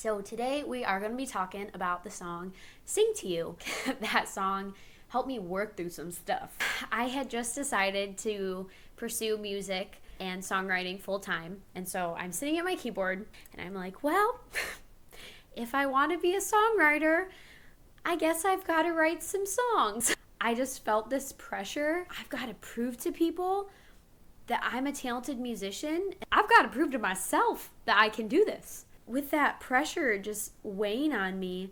So today we are going to be talking about the song Sing to You. That song helped me work through some stuff. I had just decided to pursue music and songwriting full time. And so I'm sitting at my keyboard and I'm like, well, if I want to be a songwriter, I guess I've got to write some songs. I just felt this pressure. I've got to prove to people that I'm a talented musician. I've got to prove to myself that I can do this. With that pressure just weighing on me,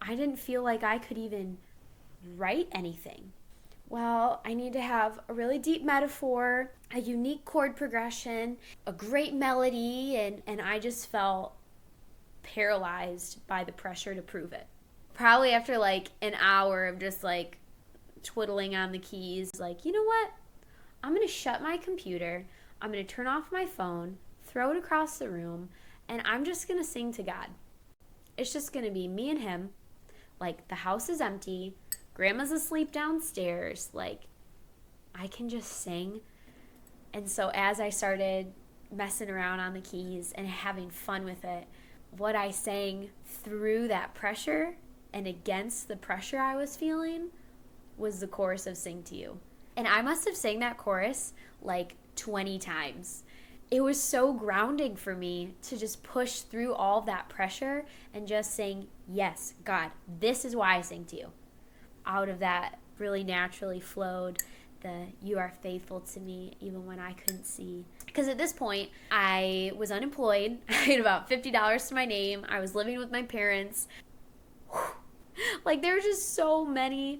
I didn't feel like I could even write anything. Well, I need to have a really deep metaphor, a unique chord progression, a great melody, and I just felt paralyzed by the pressure to prove it. Probably after like an hour of just like twiddling on the keys, like, you know what? I'm going to shut my computer, I'm going to turn off my phone, throw it across the room, and I'm just going to sing to God. It's just going to be me and him. Like, the house is empty, grandma's asleep downstairs, like, I can just sing. And so as I started messing around on the keys and having fun with it, what I sang through that pressure and against the pressure I was feeling was the chorus of Sing to You. And I must have sang that chorus like 20 times. It was so grounding for me to just push through all of that pressure and just saying, yes, God, this is why I sing to you. Out of that really naturally flowed the you are faithful to me even when I couldn't see. Because at this point, I was unemployed. I had about $50 to my name. I was living with my parents. Like, there were just so many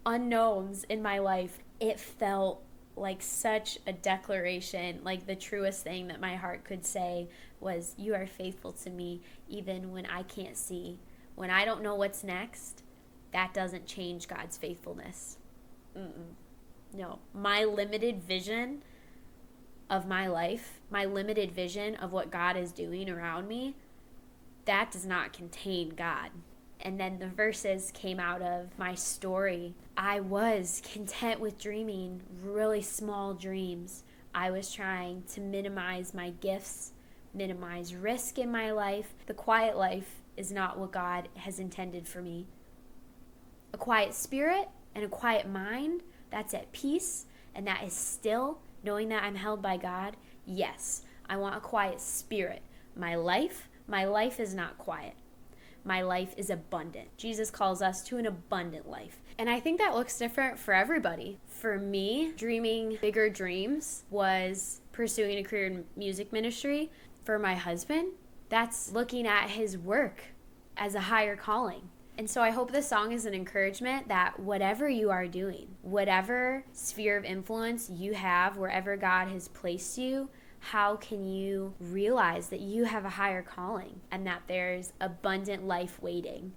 unknowns in my life. It felt like such a declaration, like the truest thing that my heart could say was, you are faithful to me even when I can't see. When I don't know what's next, that doesn't change God's faithfulness. No, my limited vision of my life, my limited vision of what God is doing around me, that does not contain God. And then the verses came out of my story. I was content with dreaming really small dreams. I was trying to minimize my gifts, minimize risk in my life. The quiet life is not what God has intended for me. A quiet spirit and a quiet mind that's at peace and that is still, knowing that I'm held by God. Yes, I want a quiet spirit. My life is not quiet. My life is abundant. Jesus calls us to an abundant life. And I think that looks different for everybody. For me, dreaming bigger dreams was pursuing a career in music ministry. For my husband, that's looking at his work as a higher calling. And so I hope this song is an encouragement that whatever you are doing, whatever sphere of influence you have, wherever God has placed you, how can you realize that you have a higher calling and that there's abundant life waiting?